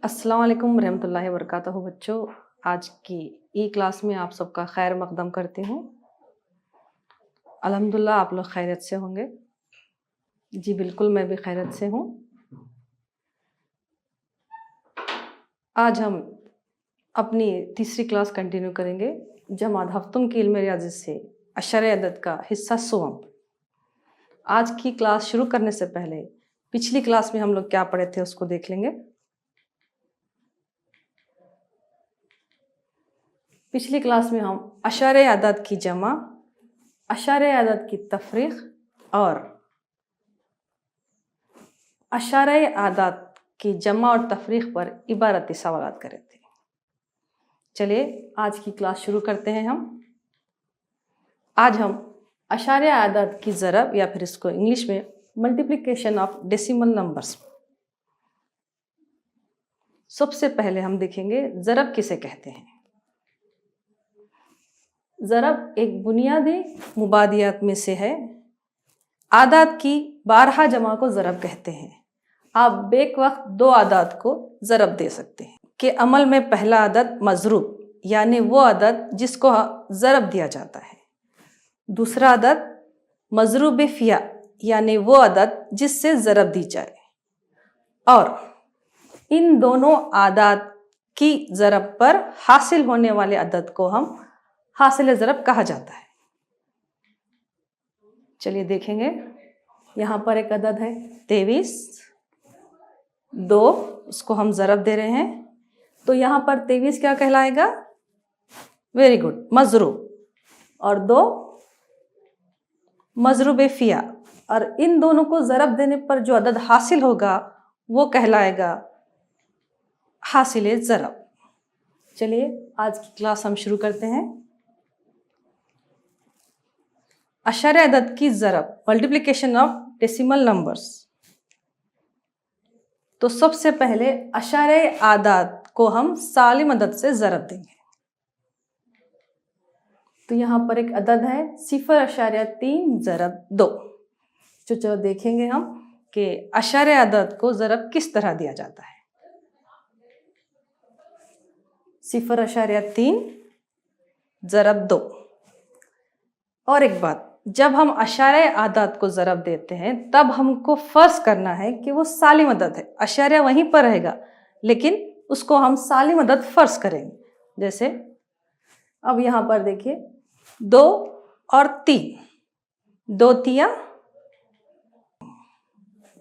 अस्सलाम वालेकुम रहमतुल्लाहि व बरकातहू बच्चों। आज की ई क्लास में आप सबका खैर मकदम करती हूँ। अल्हम्दुलिल्लाह आप लोग खैरियत से होंगे। जी बिल्कुल, मैं भी खैरियत से हूँ। आज हम अपनी तीसरी क्लास कंटिन्यू करेंगे। जमात हफ्तुम की इल्म रियाज़ी से अशर अदद का हिस्सा सोम। आज की क्लास शुरू करने से पहले पिछली क्लास में हम लोग क्या पढ़े थे उसको देख लेंगे। पिछली क्लास में हम अशारे आदात की जमा, अशारे आदात की तफरीक और अशारे आदात की जमा और तफरीक पर इबारती सवालात करे थे। चलिए आज की क्लास शुरू करते हैं हम। आज हम अशारे आदात की ज़रब या फिर इसको इंग्लिश में मल्टीप्लिकेशन ऑफ डेसिमल नंबर्स। सबसे पहले हम देखेंगे ज़रब किसे कहते हैं। ज़रब एक बुनियादी मुबादियात में से है। आदात की 12 जमा को ज़रब कहते हैं। आप बेक वक्त दो आदात को ज़रब दे सकते हैं कि अमल में पहला आदत मज़रूब यानी वो आदत जिसको ज़रब दिया जाता है, दूसरा आदत मज़रूब फ़िया यानी वो आदत जिससे ज़रब दी जाए, और इन दोनों आदात की ज़रब पर हासिल होने वाले आदत को हम हासिल ज़रब कहा जाता है। चलिए देखेंगे। यहाँ पर एक अदद है 23, 2 उसको हम ज़रब दे रहे हैं, तो यहाँ पर 23 क्या कहलाएगा? वेरी गुड, मज़रूब, और 2 मज़रूब फ़िया, और इन दोनों को ज़रब देने पर जो अदद हासिल होगा वो कहलाएगा हासिल ज़रब। चलिए आज की क्लास हम शुरू करते हैं। अशर अदद की ज़रब, मल्टीप्लिकेशन ऑफ डेसिमल नंबर्स। तो सबसे पहले अशारे आदात को हम सालिम अदद से ज़रब देंगे। तो यहाँ पर एक अदद है 0.3 ज़रब 2। चलो देखेंगे हम कि अशारे आदात को ज़रब किस तरह दिया जाता है। 0.3 ज़रब 2। और एक बात, जब हम अशारे आदात को ज़रब देते हैं तब हमको फ़र्ज़ करना है कि वो सालिम अदद है। अशारिया वहीं पर रहेगा लेकिन उसको हम सालिम अदद फ़र्ज़ करेंगे। जैसे अब यहाँ पर देखिए 2 और 3, 2 तिया।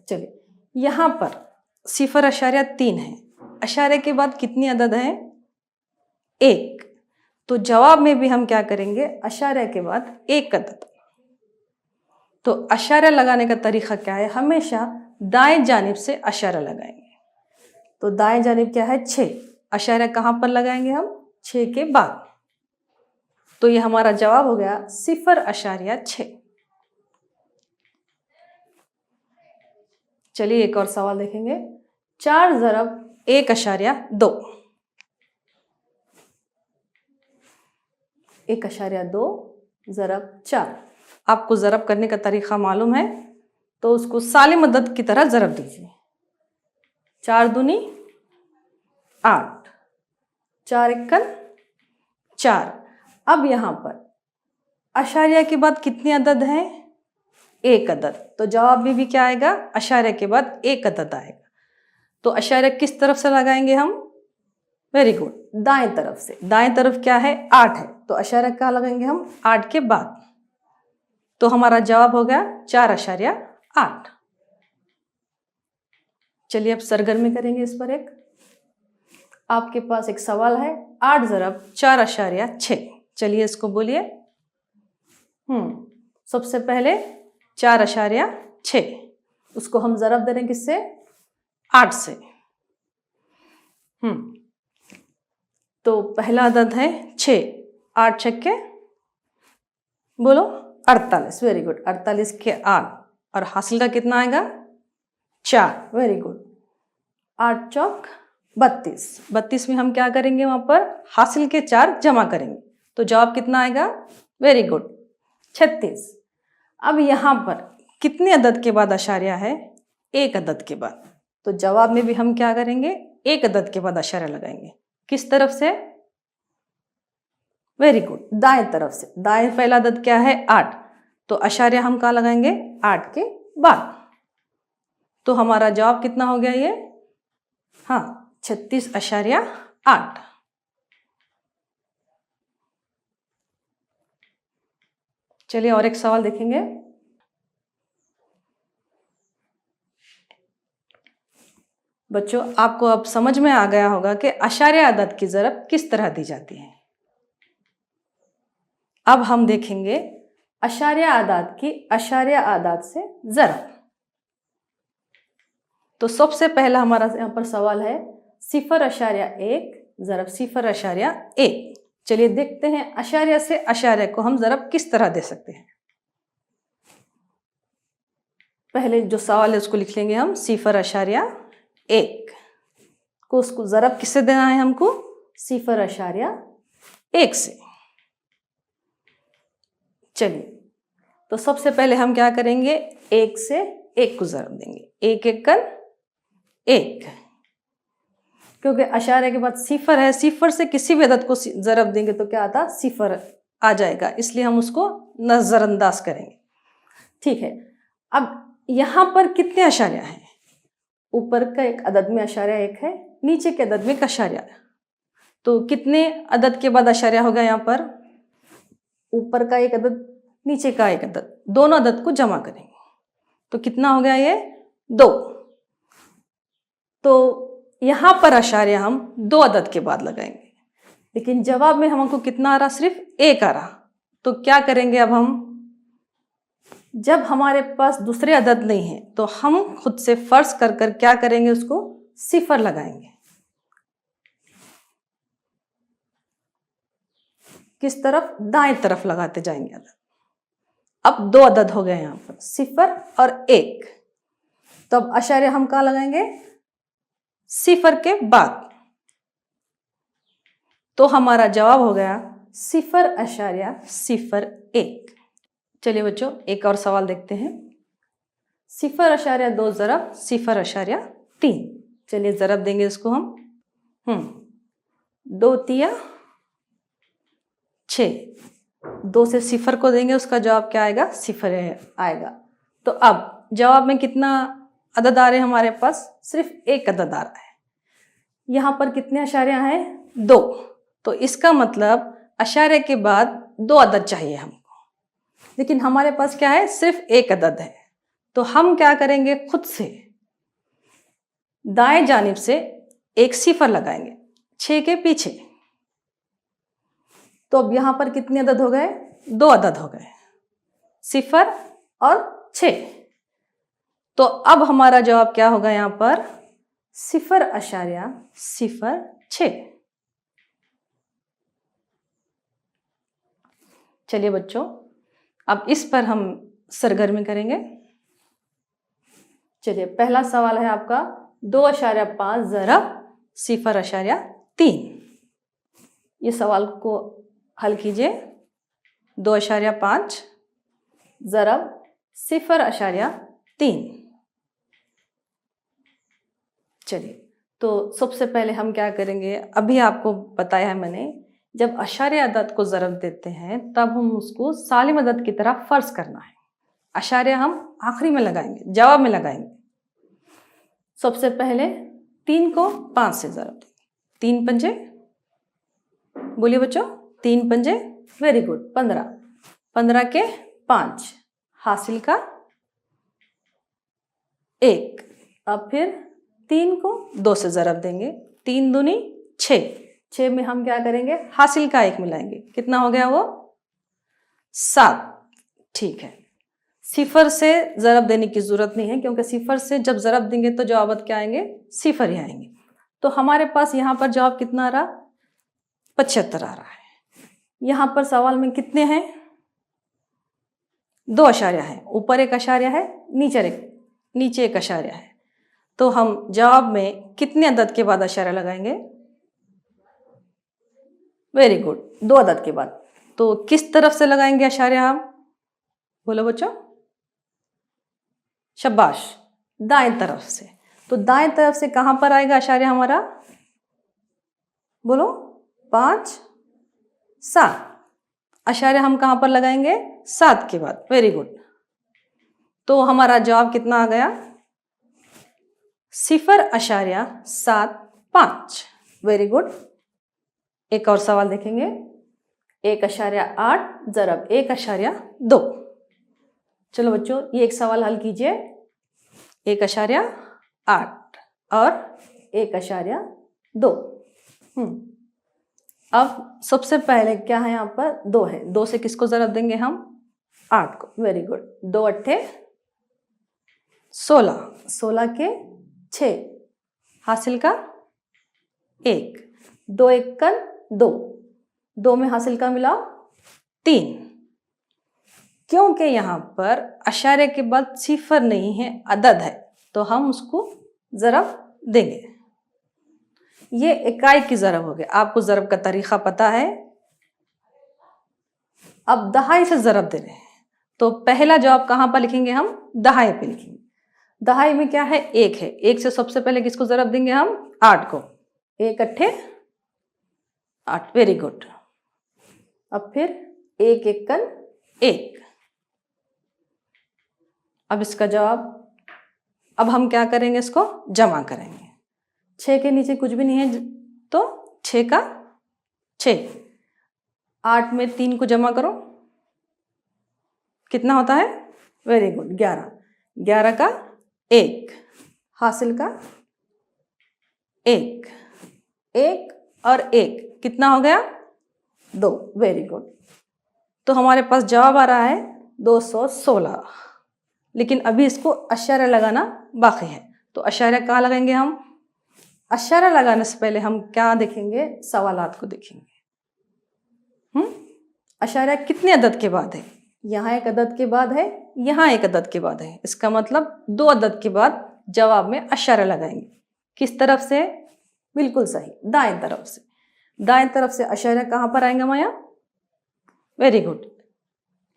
चलिए यहाँ पर 0.3 है, अशारे के बाद कितनी अदद है? 1। तो जवाब में भी हम क्या करेंगे? अशारे के बाद 1 अदद। तो अशारा लगाने का तरीक़ा क्या है? हमेशा दाएं जानिब से अशारा लगाएंगे। तो दाएं जानिब क्या है? 6। अशारा कहाँ पर लगाएंगे हम? 6 के बाद। तो ये हमारा जवाब हो गया 0.6। चलिए एक और सवाल देखेंगे। 4 ज़रब 1.2। 1.2 ज़रब 4। आपको ज़रब करने का तरीक़ा मालूम है तो उसको सालिम अदद की तरह ज़रब दीजिए। 4 दूनी 8, 4 एकन 4। अब यहाँ पर अशारिया के बाद कितनी अदद हैं? 1 अदद। तो जवाब में भी क्या आएगा? अशारिया के बाद 1 अदद आएगा। तो अशारिया किस तरफ से लगाएंगे हम? वेरी गुड, दाएं तरफ से। दाएं तरफ क्या है? 8 है, तो अशारिया कहाँ लगाएंगे हम? 8 के बाद। तो हमारा जवाब हो गया 4.8। चलिए अब सरगर्मी करेंगे इस पर। एक आपके पास एक सवाल है 8 ज़रब 4.6। चलिए इसको बोलिए। सबसे पहले 4.6 उसको हम ज़रब दे रहे हैं किससे? 8 से। तो पहला अदद है 6, 8 छक्के बोलो 48। वेरी गुड, 48 के 8, और हासिल का कितना आएगा? 4। वेरी गुड, 8 चौक 32। 32 में हम क्या करेंगे? वहाँ पर हासिल के 4 जमा करेंगे, तो जवाब कितना आएगा? Very good, 36। अब यहाँ पर कितने अदद के बाद अशारिया है? 1 अदद के बाद। तो जवाब में भी हम क्या करेंगे? एक अदद के बाद अशार्य लगाएंगे। किस तरफ से? वेरी गुड, दाएं तरफ से। दाएं पहला अदद क्या है? 8, तो अशार्य हम कहाँ लगाएंगे? 8 के बाद। तो हमारा जवाब कितना हो गया ये? हाँ, 36.8। चलिए और एक सवाल देखेंगे। बच्चों, आपको अब समझ में आ गया होगा कि अशार्य अदद की ज़रब किस तरह दी जाती है। अब हम देखेंगे अशार्य अदाद की अशार्य अदाद से ज़रब। तो सबसे पहला हमारा यहाँ पर सवाल है 0.1 ज़रब 0.1। चलिए देखते हैं अशार्य से अशार्य को हम ज़रब किस तरह दे सकते हैं। पहले जो सवाल है उसको लिख लेंगे हम 0.1 को, उसको ज़रब किससे देना है हमको? 0.1 से। चलिए तो सबसे पहले हम क्या करेंगे? 1 से 1 को ज़रब देंगे। 1 एकड़ 1, क्योंकि अशार्य के बाद सिफर है, सिफर से किसी भी अदद को ज़रब देंगे तो क्या आता? सिफर आ जाएगा, इसलिए हम उसको नज़रअंदाज करेंगे। ठीक है, अब यहाँ पर कितने अशार्य हैं? ऊपर का एक अदद में अशार्य 1 है, नीचे के अदद में एक अशार्य। तो कितने अदद के बाद अशार्य होगा यहाँ पर? ऊपर का एक अदद, नीचे का एक अदद, दोनों अदद को जमा करेंगे तो कितना हो गया ये? 2। तो यहाँ पर अशार्य हम 2 अदद के बाद लगाएंगे, लेकिन जवाब में हमको कितना आ रहा? सिर्फ 1 आ रहा। तो क्या करेंगे अब हम? जब हमारे पास दूसरे अदद नहीं है तो हम खुद से फर्ज कर कर क्या करेंगे? उसको सिफर लगाएंगे। किस तरफ? दाएं तरफ लगाते जाएंगे अदद। अब 2 अदद हो गए यहाँ पर, 0 और 1। तो अब अशार्य हम कहाँ लगाएंगे? 0 के बाद। तो हमारा जवाब हो गया 0.01। चलिए बच्चों एक और सवाल देखते हैं। 0.2 ज़रब 0.3। चलिए ज़रब देंगे इसको हम। 2 तिया 6, 2 से 0 को देंगे, उसका जवाब क्या आएगा? 0 आएगा। तो अब जवाब में कितना अदद आ रहे हैं हमारे पास? सिर्फ 1 अदद आ रहा है। यहाँ पर कितने अशार्य हैं? 2। तो इसका मतलब अशार्य के बाद 2 अदद चाहिए हमको, लेकिन हमारे पास क्या है? सिर्फ 1 अदद है। तो हम क्या करेंगे? खुद से दाएं जानिब से एक 0 लगाएंगे 6 के पीछे। तो अब यहाँ पर कितने अदद हो गए? 2 अदद हो गए, 0 और 6। तो अब हमारा जवाब क्या होगा यहाँ पर? 0.06। चलिए बच्चों अब इस पर हम सरगर्मी करेंगे। चलिए पहला सवाल है आपका 2.5 ज़रब 0.3। ये सवाल को हल कीजिए। 2.5 ज़रब 0.3। चलिए तो सबसे पहले हम क्या करेंगे? अभी आपको बताया है मैंने, जब अशार्य अदद को ज़रब देते हैं तब हम उसको सालिम अदद की तरह फ़र्ज करना है। अशार्य हम आखिरी में लगाएंगे, जवाब में लगाएंगे। सबसे पहले 3 को 5 से ज़रब देंगे। 3 पंजे, बोलिए बच्चों, 3 पंजे, वेरी गुड, 15। 15 के 5 हासिल का 1। अब फिर 3 को 2 से ज़रब देंगे। 3 दूनी 6। 6 में हम क्या करेंगे? हासिल का 1 मिलाएंगे। कितना हो गया वो? 7। ठीक है, 0 से ज़रब देने की ज़रूरत नहीं है, क्योंकि 0 से जब ज़रब देंगे तो जवाब क्या आएंगे? 0 ही आएंगे। तो हमारे पास यहाँ पर जवाब कितना आ रहा? 75 आ रहा है। यहाँ पर सवाल में कितने हैं? 2 अशार्य है, ऊपर एक अशार्य है, नीचे एक अशार्य है। तो हम जवाब में कितने अदद के बाद अशार्य लगाएंगे? वेरी गुड, 2 अदद के बाद। तो किस तरफ से लगाएंगे अशार्य हम? बोलो बच्चों, शाबाश, दाएं तरफ से। तो दाएं तरफ से कहाँ पर आएगा आशार्य हमारा? बोलो 5, 7। आशार्य हम कहाँ पर लगाएंगे? 7 के बाद। Very good. तो हमारा जवाब कितना आ गया? 0.75। Very good. एक और सवाल देखेंगे। 1.8 ज़रब 1.2। चलो बच्चों, ये एक सवाल हल कीजिए। 1.8 और 1.2। अब सबसे पहले क्या है यहाँ पर? 2 है। 2 से किसको ज़रब देंगे हम? 8 को। Very good. 2 अट्ठे 16, 16 के 6, हासिल का 1, 2 एकन 2, 2 में हासिल का मिला 3। क्योंकि यहाँ पर अशारे के बाद सिफर नहीं है, अदद है, तो हम उसको ज़रब देंगे। ये इकाई की ज़रब हो गया। आपको ज़रब का तरीक़ा पता है। अब दहाई से ज़रब दे रहे हैं, तो पहला जवाब कहाँ पर लिखेंगे हम? दहाई पे लिखेंगे। दहाई में क्या है? 1 है। 1 से सबसे पहले किसको ज़रब देंगे हम? 8 को। 1 अट्ठे 8। Very good. अब फिर 1 एकन 1। अब इसका जवाब, अब हम क्या करेंगे? इसको जमा करेंगे। 6 के नीचे कुछ भी नहीं है, तो 6 का 6। 8 में 3 को जमा करो, कितना होता है? Very good, 11। 11 का 1, हासिल का 1, 1 और 1 कितना हो गया? 2। Very good. तो हमारे पास जवाब आ रहा है 216। लेकिन अभी इसको अशारा लगाना बाकी है। तो अशारा कहाँ लगाएंगे हम? अशारा लगाने से पहले हम क्या देखेंगे? सवालात को देखेंगे। अशारा कितने अदद के बाद है? यहाँ एक अदद के बाद है, यहाँ एक अदद के बाद है। इसका मतलब 2 अदद के बाद जवाब में अशारा लगाएंगे। किस तरफ से? बिल्कुल सही, दाएं तरफ से। दाएं तरफ से अशारा कहाँ पर आएंगे माया? वेरी गुड,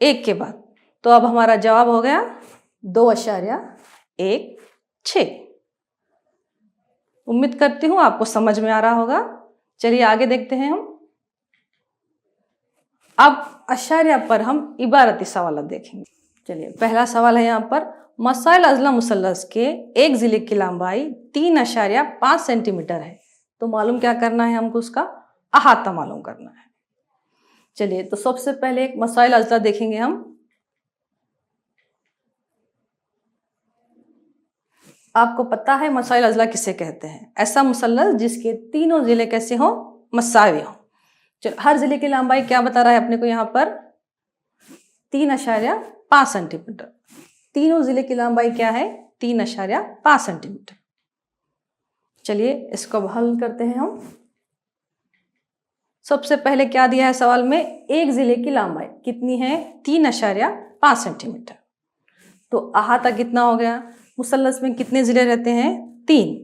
1 के बाद। तो अब हमारा जवाब हो गया 2.16। उम्मीद करती हूँ आपको समझ में आ रहा होगा। चलिए आगे देखते हैं हम। अब अशारिया पर हम इबारती सवाल देखेंगे। चलिए पहला सवाल है यहाँ पर, मसाइल अज़ला मुसल्लस के एक ज़िले की लंबाई 3.5 सेंटीमीटर है। तो मालूम क्या करना है हमको? उसका अहाता मालूम करना है। चलिए तो सबसे पहले एक मसाइल अज़ला देखेंगे हम। आपको पता है मसाइल अज़ला किसे कहते हैं? ऐसा मुसल्लस जिसके तीनों ज़िले कैसे हों? मसावी हों। चलो, हर ज़िले की लंबाई क्या बता रहा है अपने को यहाँ पर? 3.5 सेंटीमीटर। तीनों ज़िले की लंबाई क्या है? 3.5 सेंटीमीटर। चलिए इसको अब हल करते हैं हम। सबसे पहले क्या दिया है सवाल में? एक ज़िले की लंबाई कितनी है? 3.5 सेंटीमीटर। तो अहाता कितना हो गया? मुसल्लस में कितने ज़िले रहते हैं? 3।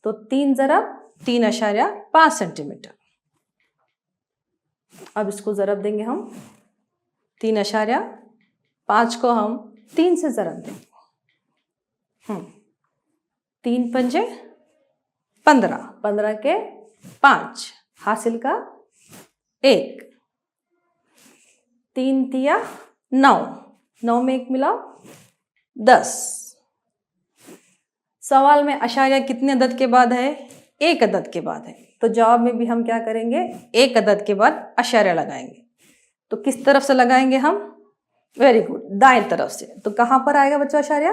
तो 3 ज़रब 3.5 सेंटीमीटर। अब इसको ज़रब देंगे हम। 3.5 को हम 3 से ज़रब देंगे। 3 पंजे 15, 15 के 5, हासिल का 1, 3 तिया 9, 9 में 1 मिला 10। सवाल में अशारिया कितने अदद के बाद है? 1 अदद के बाद है। तो जवाब में भी हम क्या करेंगे? 1 अदद के बाद अशारिया लगाएंगे। तो किस तरफ से लगाएंगे हम? वेरी गुड, दाएं तरफ से। तो कहाँ पर आएगा बच्चों अशारिया?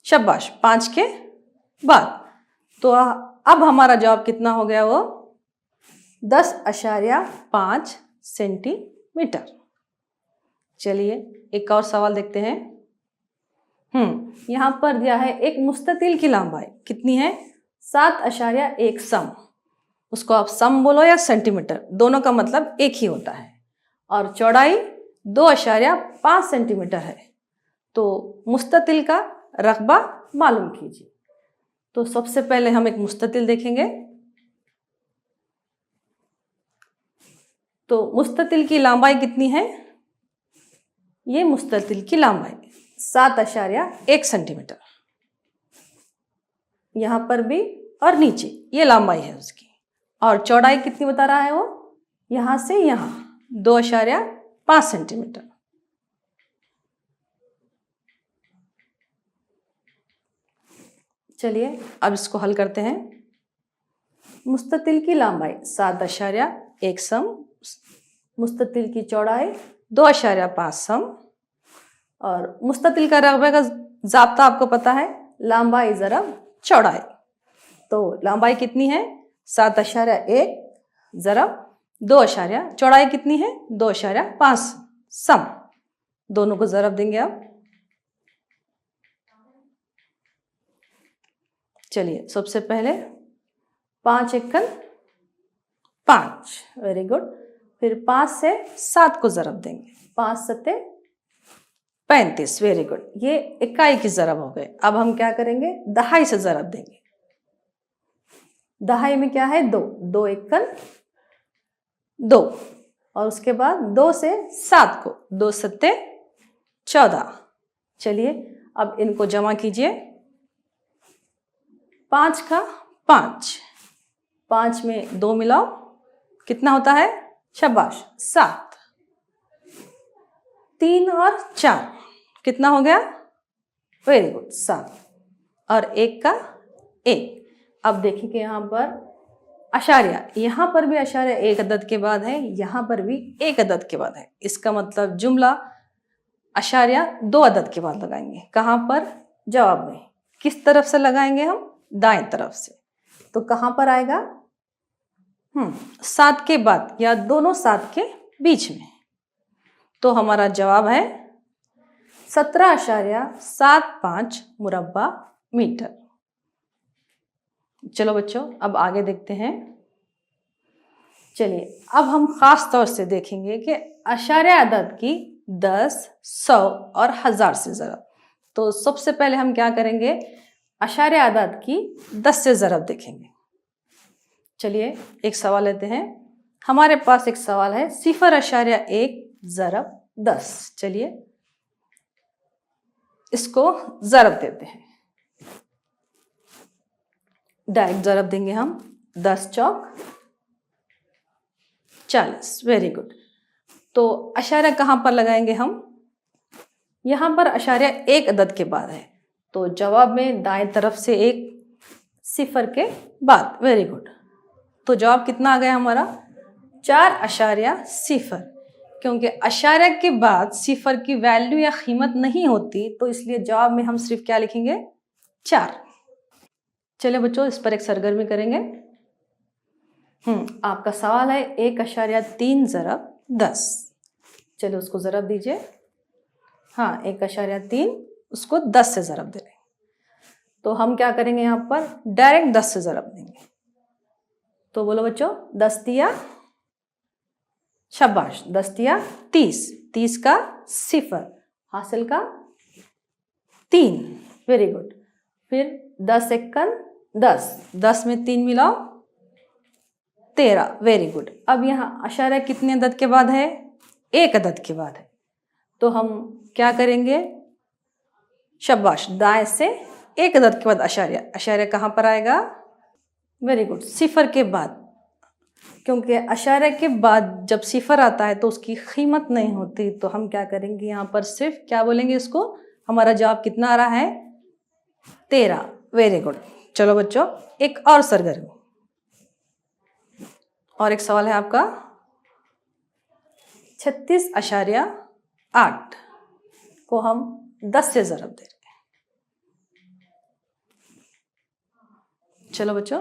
शाबाश, 5 के बाद। तो अब हमारा जवाब कितना हो गया? वो 10.5 सेंटीमीटर। चलिए एक और सवाल देखते हैं। यहाँ पर दिया है एक मुस्ततिल की लंबाई कितनी है? 7.1 सम। उसको आप सम बोलो या सेंटीमीटर, दोनों का मतलब एक ही होता है। और चौड़ाई 2.5 सेंटीमीटर है। तो मुस्ततिल का रकबा मालूम कीजिए। तो सबसे पहले हम एक मुस्ततिल देखेंगे। तो मुस्ततिल की लंबाई कितनी है? ये मुस्ततिल की लंबाई 7.1 सेंटीमीटर। यहाँ पर भी और नीचे, ये लंबाई है उसकी। और चौड़ाई कितनी बता रहा है वो, यहाँ से यहाँ 2.5 सेंटीमीटर। चलिए अब इसको हल करते हैं। मुस्ततिल की लंबाई 7.1 सम, मुस्ततिल की चौड़ाई 2.5 सम, और मुस्ततिल का रकबे का ज़ाब्ता आपको पता है, लंबाई ज़रब चौड़ाई। तो लंबाई कितनी है 7.1 ज़रब 2, चौड़ाई कितनी है 2.5 सम। दोनों को ज़रब देंगे अब। चलिए सबसे पहले 5 एकन 5, वेरी गुड। फिर 5 से 7 को ज़रब देंगे, 5 सत्ते 35, वेरी गुड। ये इकाई की ज़रब हो गए। अब हम क्या करेंगे, दहाई से ज़रब देंगे। दहाई में क्या है 2, 2 एकन 2, और उसके बाद 2 से 7 को, 2 सत्ते 14। चलिए अब इनको जमा कीजिए। 5 का 5, 5 में 2 मिलाओ, कितना होता है, शाबाश 7। 3 और 4 कितना हो गया, वेरी गुड 7। और 1 का 1। अब देखिए कि यहाँ पर अशारिया, यहाँ पर भी अशारिया एक अदद के बाद है, यहाँ पर भी एक अदद के बाद है। इसका मतलब जुमला अशारिया 2 अदद के बाद लगाएंगे। कहाँ पर, जवाब में। किस तरफ से लगाएंगे हम, दाएं तरफ से। तो कहाँ पर आएगा, 7 के बाद या दोनों 7 के बीच में। तो हमारा जवाब है 17.75 मुरब्बा मीटर। चलो बच्चों अब आगे देखते हैं। चलिए अब हम खास तौर से देखेंगे कि अशारिया अदद की 10, 100 और 1000 से ज़रब। तो सबसे पहले हम क्या करेंगे, अशारिया अदद की 10 से ज़रब देखेंगे। चलिए एक सवाल लेते हैं। हमारे पास एक सवाल है 0.1 ज़रब 10। चलिए इसको ज़रब देते हैं, डायरेक्ट ज़रब देंगे हम। 10 चौक 40, वेरी गुड। तो अशारिया कहाँ पर लगाएंगे हम, यहाँ पर अशारिया एक अदद के बाद है, तो जवाब में दाएं तरफ से एक सिफर के बाद, वेरी गुड। तो जवाब कितना आ गया हमारा, 4.0। क्योंकि अशारिया के बाद सिफर की वैल्यू या कीमत नहीं होती, तो इसलिए जवाब में हम सिर्फ क्या लिखेंगे, 4। चलिए बच्चों इस पर एक सरगर्मी करेंगे। आपका सवाल है 1.3 ज़रब 10। चलो उसको ज़रब दीजिए। हाँ 1.3, उसको 10 से ज़रब दे रहे। तो हम क्या करेंगे, यहाँ पर डायरेक्ट 10 से ज़रब देंगे। तो बोलो बच्चों, 10 दिया, शाबाश 10 दिया 30, 30 का सिफर, हासिल का 3, वेरी गुड। फिर 10 एकन 10, 10 में 3 मिलाओ 13, वेरी गुड। अब यहाँ अशारिया कितने अदद के बाद है, एक अदद के बाद है। तो हम क्या करेंगे, शाबाश दाएं से एक अदद के बाद अशारिया। अशारिया कहाँ पर आएगा, वेरी गुड, सिफर के बाद। क्योंकि अशारिया के बाद जब सिफर आता है तो उसकी कीमत नहीं होती, तो हम क्या करेंगे, यहाँ पर सिर्फ क्या बोलेंगे इसको। हमारा जवाब कितना आ रहा है, 13, वेरी गुड। चलो बच्चों एक और सरगर्मी, और एक सवाल है आपका 36.8 को हम 10 से ज़रब दे रहे हैं। चलो बच्चों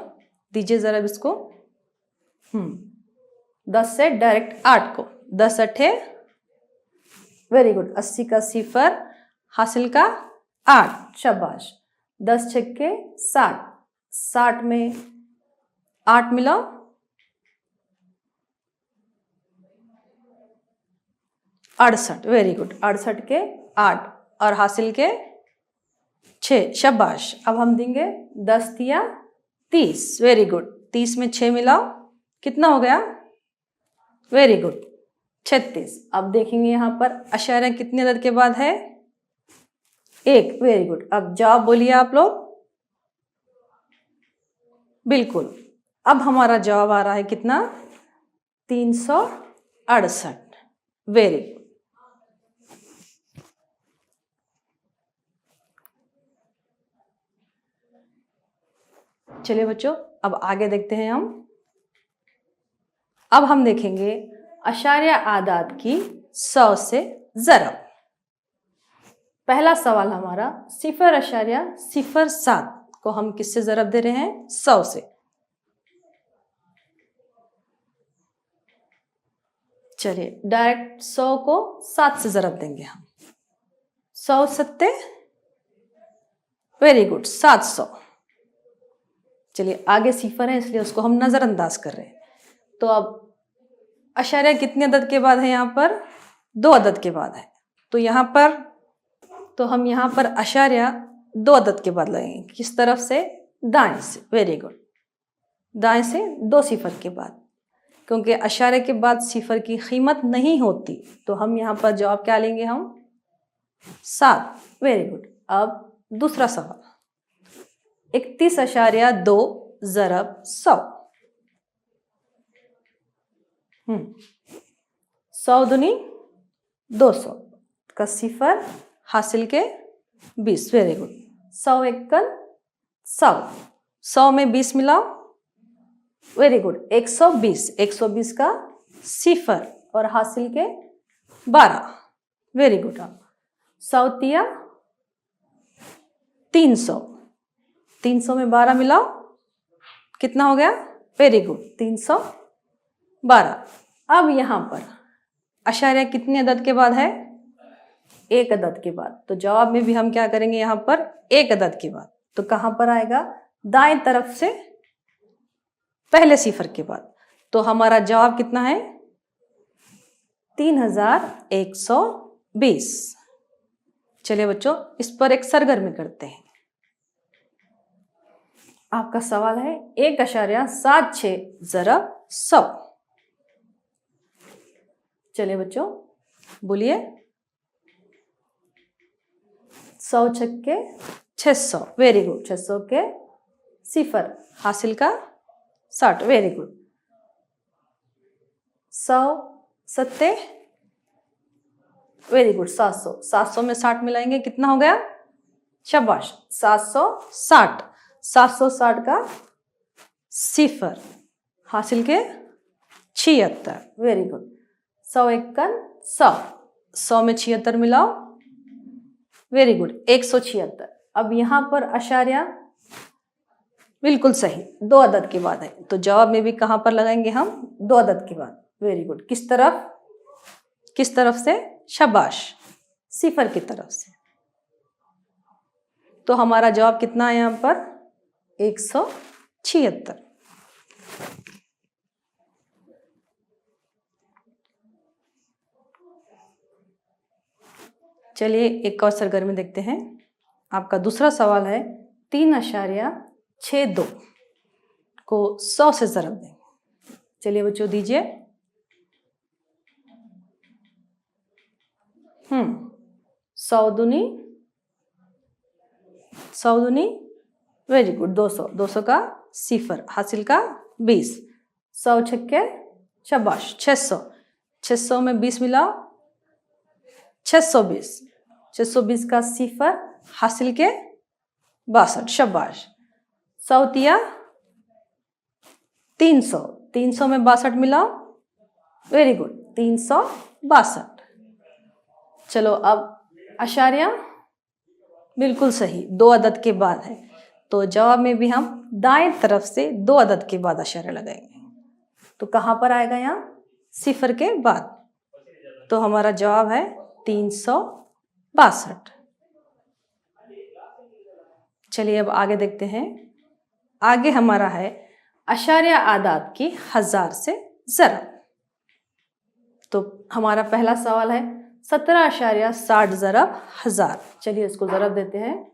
दीजिए ज़रब इसको। 10 से डायरेक्ट 8 को, 10 अठे, वेरी गुड, 80 का सिफर, हासिल का 8, शाबाश। 10 छक्के 60, 60 में 8 मिलाओ 68, वेरी गुड, 68 के 8 और हासिल के 6, शाबाश। अब हम देंगे 10 दिया 30, वेरी गुड, 30 में 6 मिलाओ, कितना हो गया, वेरी गुड 36। अब देखेंगे यहाँ पर अशारिया कितने अदद के बाद है, 1, वेरी गुड। अब जवाब बोलिए आप लोग, बिल्कुल। अब हमारा जवाब आ रहा है कितना? 368। Very good. चलिए बच्चों, अब आगे देखते हैं हम। अब हम देखेंगे अशारिया आदाद की 100 से ज़रब। पहला सवाल हमारा 0.07 को हम किससे ज़रब दे रहे हैं? 100 से। चलिए डायरेक्ट 100 को 7 से ज़रब देंगे हम। 100 सत्ते, वेरी गुड, 700। चलिए आगे सिफर है इसलिए उसको हम नज़रअंदाज कर रहे हैं। तो अब अशारिया कितने अदद के बाद है? यहाँ पर 2 अदद के बाद है। तो यहाँ पर हम यहाँ पर अशारिया 2 अदद के बाद लगेंगे। किस तरफ से? दाएं से। वेरी गुड, दाएं से 2 सिफर के बाद, क्योंकि अशारे के बाद सिफर की कीमत नहीं होती। तो हम यहाँ पर जवाब क्या लेंगे? हम 7। Very good. अब दूसरा सवाल 31.2 ज़रब 100। 100 दूनी 200 का सिफर हासिल के 20। Very good. 100 एकल 100, 100 में 20 मिलाओ। Very good, 120। 120 का सिफर और हासिल के 12। Very good. 100 तिया 300, 300 में 12 मिलाओ, कितना हो गया? Very good, 312। अब यहाँ पर अशारिया कितने अदद के बाद है? 1 अदद के बाद। तो जवाब में भी हम क्या करेंगे? यहाँ पर 1 अदद के बाद। तो कहाँ पर आएगा? दाएं तरफ से पहले सिफर के बाद। तो हमारा जवाब कितना है? 3120। चलिए बच्चों, इस पर एक सरगर्मी करते हैं। आपका सवाल है 1.76 ज़रब 100। चलिए बच्चों बोलिए। 100 छक्के 600। Very good. 600 के सिफर हासिल का 60। Very good. 100 सत्ते, वेरी गुड, 700। 700 में 60 मिलाएंगे, कितना हो गया? शाबाश, 760। 760 का सिफर हासिल के 76। Very good. 100 एकन 100, 100 में 76 मिलाओ। Very good, 176। अब यहाँ पर अशारिया बिल्कुल सही 2 अदद के बाद है। तो जवाब में भी कहाँ पर लगाएंगे हम? 2 अदद के बाद। Very good. किस तरफ? किस तरफ से? शाबाश, सिफर की तरफ से। तो हमारा जवाब कितना है यहाँ पर? 176। चलिए एक और सरगर्मी देखते हैं। आपका दूसरा सवाल है 3.62 को 100 से ज़रब देंगे। चलिए बच्चों दीजिए। 100 दूनी 100 दूनी, वेरी गुड, 200। 200 का सिफर हासिल का 20। 100 छक्के, शाबाश, 600। 600 में 20 मिलाओ, 620। 620 का सिफर हासिल के 62। शाबाश। 100 तिया 300। 300 में 62 मिलाओ, वेरी गुड, 362। चलो अब अशारिया बिल्कुल सही 2 अदद के बाद है। तो जवाब में भी हम दाएं तरफ से 2 अदद के बाद अशारिया लगाएंगे। तो कहाँ पर आएगा? यहाँ सिफर के बाद। तो हमारा जवाब है 362। चलिए अब आगे देखते हैं। आगे हमारा है अशारिया आदाद की 1000 से ज़रब। तो हमारा पहला सवाल है 17.60 ज़रब 1000। चलिए इसको ज़रब देते हैं।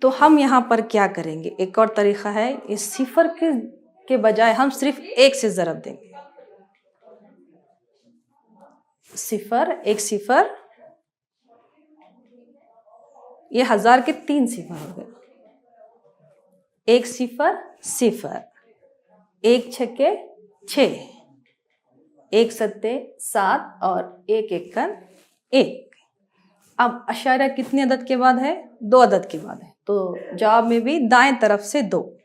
तो हम यहाँ पर क्या करेंगे? एक और तरीका है, इस सिफर के बजाय हम सिर्फ 1 से ज़रब देंगे। सिफर, एक सिफर, ये 1000 के 3 सिफर हो गए। 1 सिफर सिफर, 1 छक्के 6, 1 सत्ते 7 और 1 एकन 1। अब अशारिया कितने अदद के बाद है? 2 अदद के बाद है, तो जवाब में भी दाएं तरफ से 2।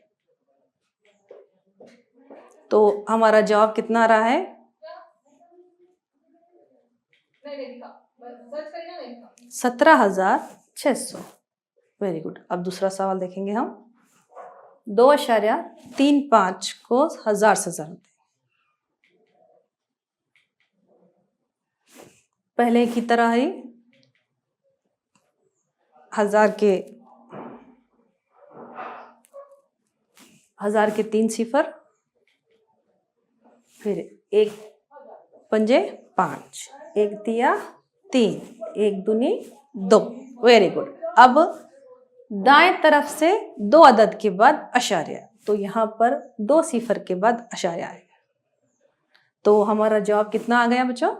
तो हमारा जवाब कितना आ रहा है? 17,600। Very good. अब दूसरा सवाल देखेंगे हम। 2.35 को 1000 से जरूर दें। पहले की तरह ही 1000 के 3 सिफर, फिर 1 पंजे 5, 1 तिया 3, 1 दूनी 2। Very good. अब दाएं तरफ से 2 अदद के बाद अशारिया, तो यहाँ पर 2 सिफर के बाद अशारिया आएगा। तो हमारा जवाब कितना आ गया बच्चों?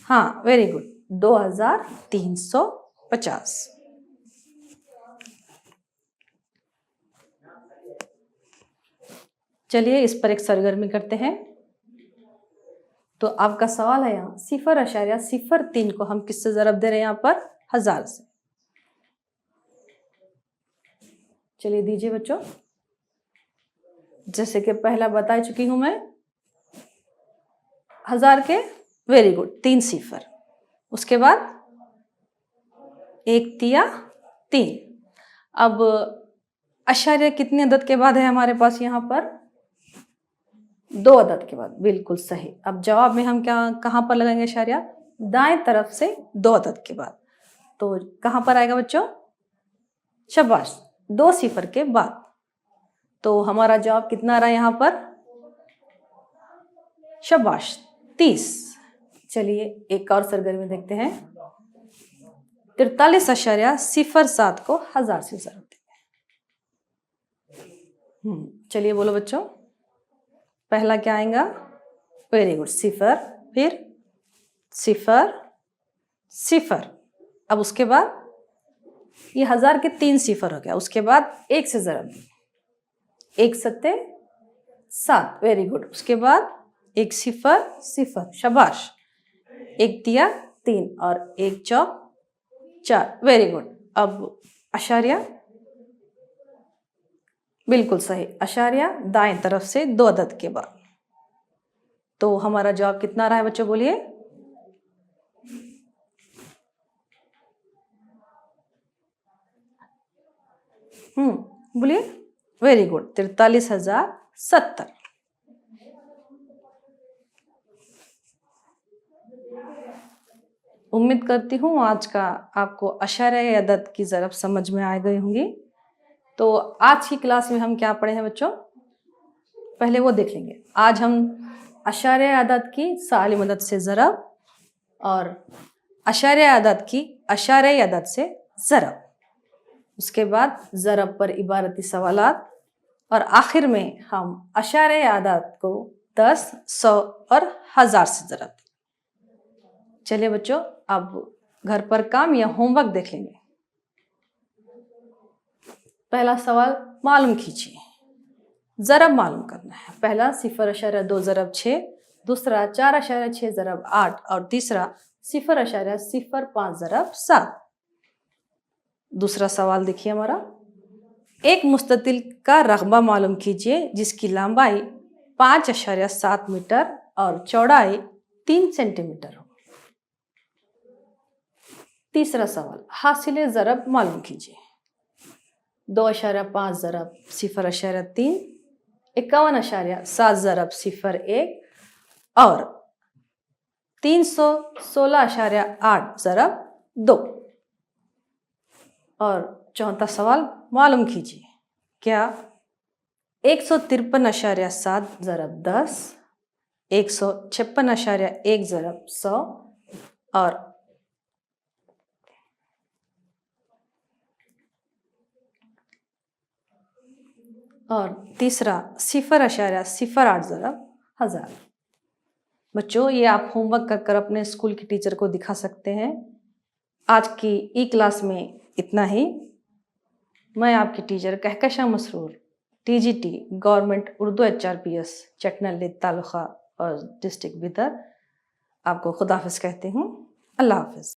हाँ, वेरी गुड, 2350। चलिए इस पर एक सरगर्मी करते हैं। तो आपका सवाल है यहाँ 0.03 को हम किससे जरब दे रहे हैं? यहाँ पर 1000 से। चलिए दीजिए बच्चों। जैसे कि पहला बता चुकी हूं मैं, 1000 के वेरी गुड 3 सिफर, उसके बाद 1 तिया 3। अब अशारिया कितने अदद के बाद है हमारे पास? यहाँ पर 2 अदद के बाद। बिल्कुल सही। अब जवाब में हम कहाँ पर लगाएंगे अशारिया? दाएं तरफ से 2 अदद के बाद। तो कहाँ पर आएगा बच्चों? शाबाश, 2 सिफर के बाद। तो हमारा जवाब कितना आ रहा है यहाँ पर? शाबाश, 30। चलिए एक और सरगर्मी देखते हैं। 43.07 को 1000 से जरूर देंगे। चलिए बोलो बच्चों, पहला क्या आएगा? वेरी गुड, सिफर, फिर सिफर सिफर। अब उसके बाद ये 1000 के 3 सिफर हो गया, उसके बाद 1 से जरब, 1 सत्ते 7। Very good. उसके बाद 1 सिफर सिफर, शाबाश, 1 तिया 3 और 1 चौक 4। Very good. अब अशारिया, बिल्कुल सही, अशारिया दाएं तरफ से 2 अदद के बाद। तो हमारा जवाब कितना रहा है बच्चों? बोलिए। बोलिए। Very good, 43,070। उम्मीद करती हूँ आज का आपको अशारिया अदद की ज़रब समझ में आ गई होंगी। तो आज की क्लास में हम क्या पढ़े हैं बच्चों? पहले वो देख लेंगे। आज हम अशारिया अदद की सालिम अदद से ज़रब और अशारिया अदद की अशारिया अदद से ज़रब, उसके बाद ज़रब पर इबारती सवालात, और आखिर में हम अशारिया अदद को 10, 100 और 1000 से ज़रब। चलिए बच्चों, अब घर पर काम या होमवर्क देख लेंगे। पहला सवाल मालूम कीजिए, ज़रब मालूम करना है। पहला 0.2 ज़रब 6, दूसरा 4.6 ज़रब 8 और तीसरा 0.05 ज़रब 7। दूसरा सवाल देखिए हमारा, एक मुस्ततिल का रकबा मालूम कीजिए जिसकी लंबाई 5.7 मीटर और चौड़ाई 3 सेंटीमीटर हो। तीसरा सवाल, हासिल ज़रब मालूम कीजिए। 2.5 ज़रब 0.3, 51.7 ज़रब 0.1 और 316.8 ज़रब 2। और चौथा सवाल मालूम कीजिए, क्या 153.7 ज़रब 10, 156.1 ज़रब 100 और तीसरा 0.08 ज़रब 1000। बच्चों, ये आप होमवर्क कर अपने स्कूल की टीचर को दिखा सकते हैं। आज की ई क्लास में इतना ही। मैं आपकी teacher Kahkasha Masroor, TGT government Urdu HRPS Chatnalli taluka और डिस्ट्रिक्ट बिदर आपको खुदाफिज कहती हूँ। अल्लाह हाफिज़।